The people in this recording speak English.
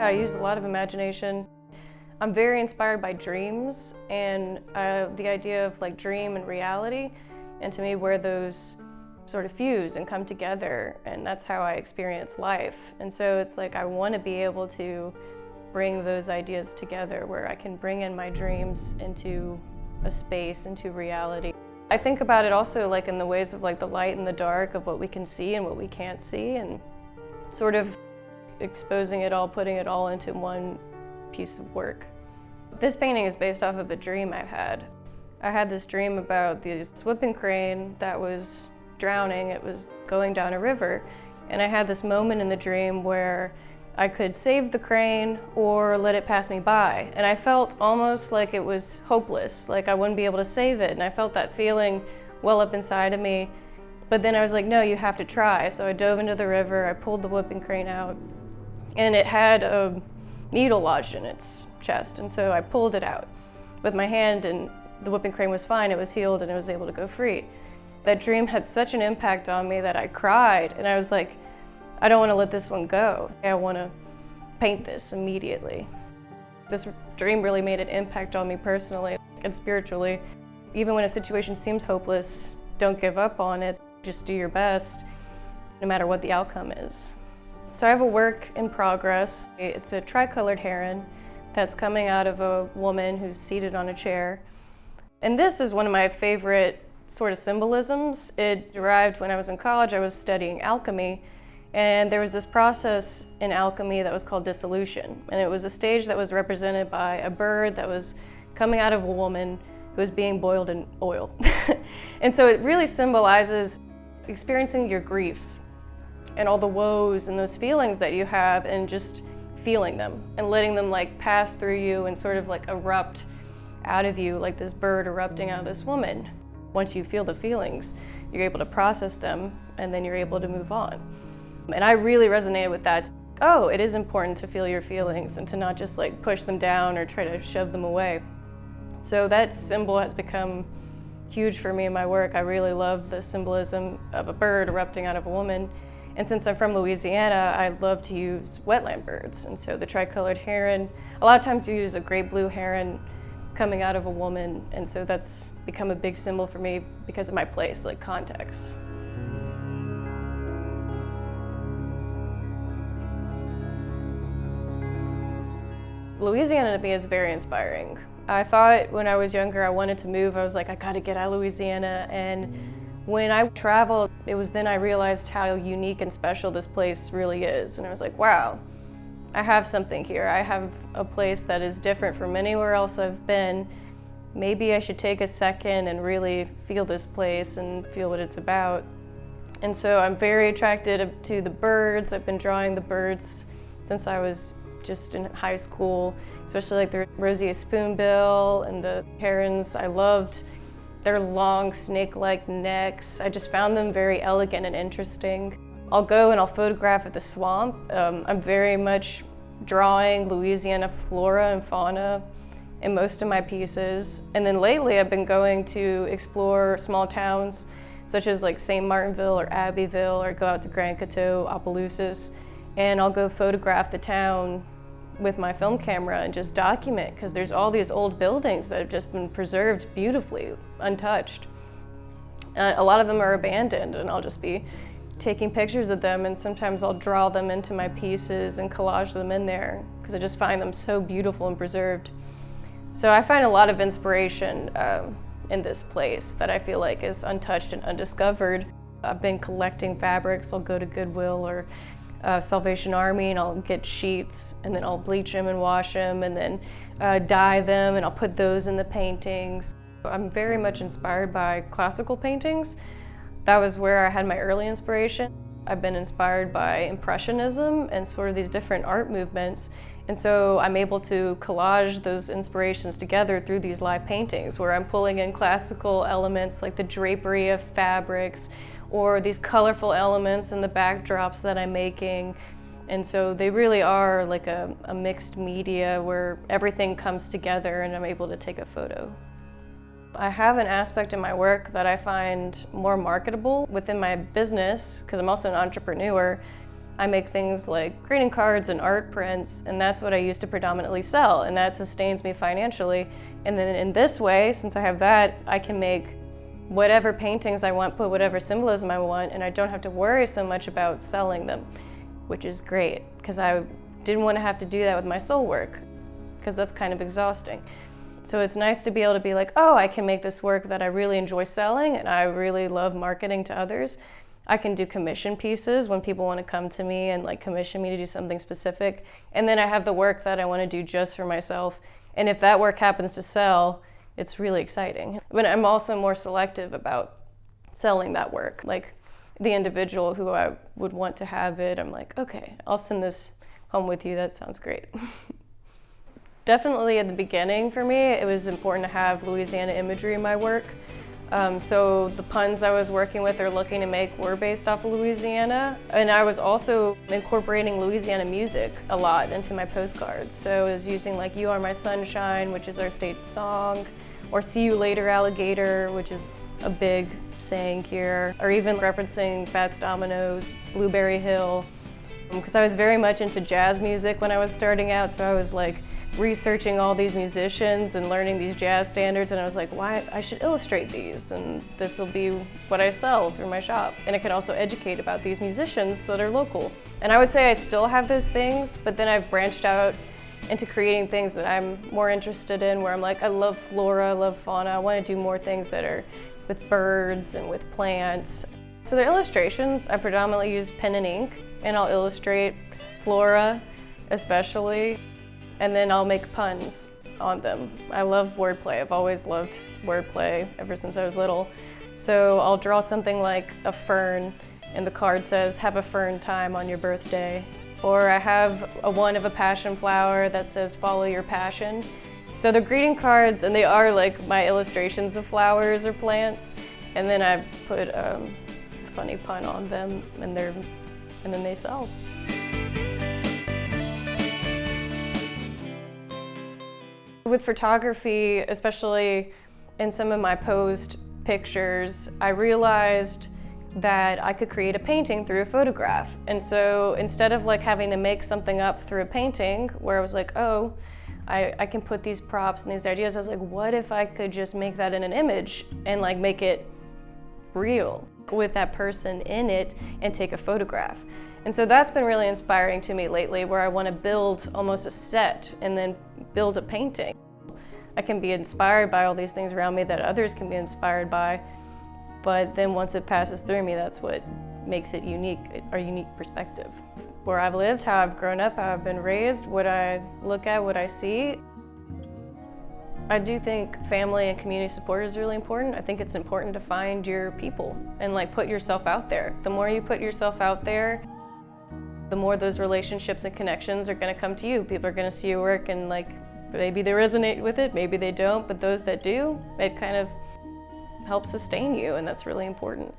I use a lot of imagination. I'm very inspired by dreams and the idea of like dream and reality, and to me where those sort of fuse and come together, and that's how I experience life. And so it's like I want to be able to bring those ideas together where I can bring in my dreams into a space, into reality. I think about it also like in the ways of like the light and the dark, of what we can see and what we can't see, and sort of exposing it all, putting it all into one piece of work. This painting is based off of a dream I've had. I had this dream about this whipping crane that was drowning. It was going down a river, and I had this moment in the dream where I could save the crane or let it pass me by, and I felt almost like it was hopeless, like I wouldn't be able to save it, and I felt that feeling well up inside of me. But then I was like, no, you have to try. So I dove into the river, I pulled the whipping crane out, and it had a needle lodged in its chest, and so I pulled it out with my hand, and the whipping crane was fine, it was healed, and it was able to go free. That dream had such an impact on me that I cried, and I was like, I don't want to let this one go. I want to paint this immediately. This dream really made an impact on me personally and spiritually. Even when a situation seems hopeless, don't give up on it. Just do your best, no matter what the outcome is. So I have a work in progress. It's a tricolored heron that's coming out of a woman who's seated on a chair. And this is one of my favorite sort of symbolisms. It derived when I was in college. I was studying alchemy, and there was this process in alchemy that was called dissolution. And it was a stage that was represented by a bird that was coming out of a woman who was being boiled in oil. And so it really symbolizes experiencing your griefs and all the woes and those feelings that you have, and just feeling them and letting them like pass through you and sort of like erupt out of you, like this bird erupting out of this woman. Once you feel the feelings, you're able to process them, and then you're able to move on. And I really resonated with that. Oh, it is important to feel your feelings and to not just like push them down or try to shove them away. So that symbol has become huge for me in my work. I really love the symbolism of a bird erupting out of a woman. And since I'm from Louisiana, I love to use wetland birds. And so the tricolored heron, a lot of times you use a great blue heron coming out of a woman. And so that's become a big symbol for me because of my place, like context. Louisiana to me is very inspiring. I thought when I was younger I wanted to move. I was like, I gotta get out of Louisiana. And when I traveled, it was then I realized how unique and special this place really is. And I was like, wow, I have something here. I have a place that is different from anywhere else I've been. Maybe I should take a second and really feel this place and feel what it's about. And so I'm very attracted to the birds. I've been drawing the birds since I was just in high school, especially like the roseate spoonbill and the herons. I loved their long snake-like necks. I just found them very elegant and interesting. I'll go and I'll photograph at the swamp. I'm very much drawing Louisiana flora and fauna in most of my pieces. And then lately I've been going to explore small towns such as like St. Martinville or Abbeville, or go out to Grand Coteau, Opelousas, and I'll go photograph the town with my film camera and just document, because there's all these old buildings that have just been preserved beautifully, untouched. A lot of them are abandoned, and I'll just be taking pictures of them, and sometimes I'll draw them into my pieces and collage them in there because I just find them so beautiful and preserved. So I find a lot of inspiration in this place that I feel like is untouched and undiscovered. I've been collecting fabrics. I'll go to Goodwill or Salvation Army, and I'll get sheets, and then I'll bleach them and wash them, and then dye them, and I'll put those in the paintings. I'm very much inspired by classical paintings. That was where I had my early inspiration. I've been inspired by Impressionism and sort of these different art movements, and so I'm able to collage those inspirations together through these live paintings where I'm pulling in classical elements like the drapery of fabrics, or these colorful elements in the backdrops that I'm making. And so they really are like a mixed media where everything comes together and I'm able to take a photo. I have an aspect in my work that I find more marketable within my business, because I'm also an entrepreneur. I make things like greeting cards and art prints, and that's what I use to predominantly sell, and that sustains me financially. And then in this way, since I have that, I can make whatever paintings I want, put whatever symbolism I want, and I don't have to worry so much about selling them, which is great, because I didn't want to have to do that with my soul work, because that's kind of exhausting. So it's nice to be able to be like, oh, I can make this work that I really enjoy selling and I really love marketing to others. I can do commission pieces when people want to come to me and like commission me to do something specific. And then I have the work that I want to do just for myself. And if that work happens to sell, it's really exciting. But I'm also more selective about selling that work. Like the individual who I would want to have it, I'm like, okay, I'll send this home with you. That sounds great. Definitely at the beginning for me, it was important to have Louisiana imagery in my work. So the puns I was working with or looking to make were based off of Louisiana. And I was also incorporating Louisiana music a lot into my postcards. So I was using like You Are My Sunshine, which is our state song, or See You Later Alligator, which is a big saying here, or even referencing Fats Domino's Blueberry Hill. Because I was very much into jazz music when I was starting out, so I was like researching all these musicians and learning these jazz standards, and I was like, why, I should illustrate these, and this will be what I sell through my shop. And I could also educate about these musicians that are local. And I would say I still have those things, but then I've branched out into creating things that I'm more interested in, where I'm like, I love flora, I love fauna, I want to do more things that are with birds and with plants. So the illustrations, I predominantly use pen and ink, and I'll illustrate flora especially, and then I'll make puns on them. I love wordplay. I've always loved wordplay ever since I was little. So I'll draw something like a fern, and the card says, have a fern time on your birthday. Or I have one of a passion flower that says, follow your passion. So they're greeting cards, and they are like my illustrations of flowers or plants, and then I put a funny pun on them, and then they sell. With photography, especially in some of my posed pictures, I realized that I could create a painting through a photograph. And so instead of like having to make something up through a painting, where I was like, oh, I can put these props and these ideas, I was like, what if I could just make that in an image and like make it real with that person in it and take a photograph. And so that's been really inspiring to me lately, where I want to build almost a set and then build a painting. I can be inspired by all these things around me that others can be inspired by, but then once it passes through me, that's what makes it unique, a unique perspective. Where I've lived, how I've grown up, how I've been raised, what I look at, what I see. I do think family and community support is really important. I think it's important to find your people and like put yourself out there. The more you put yourself out there, the more those relationships and connections are going to come to you. People are going to see your work and like maybe they resonate with it, maybe they don't, but those that do, it kind of helps sustain you, and that's really important.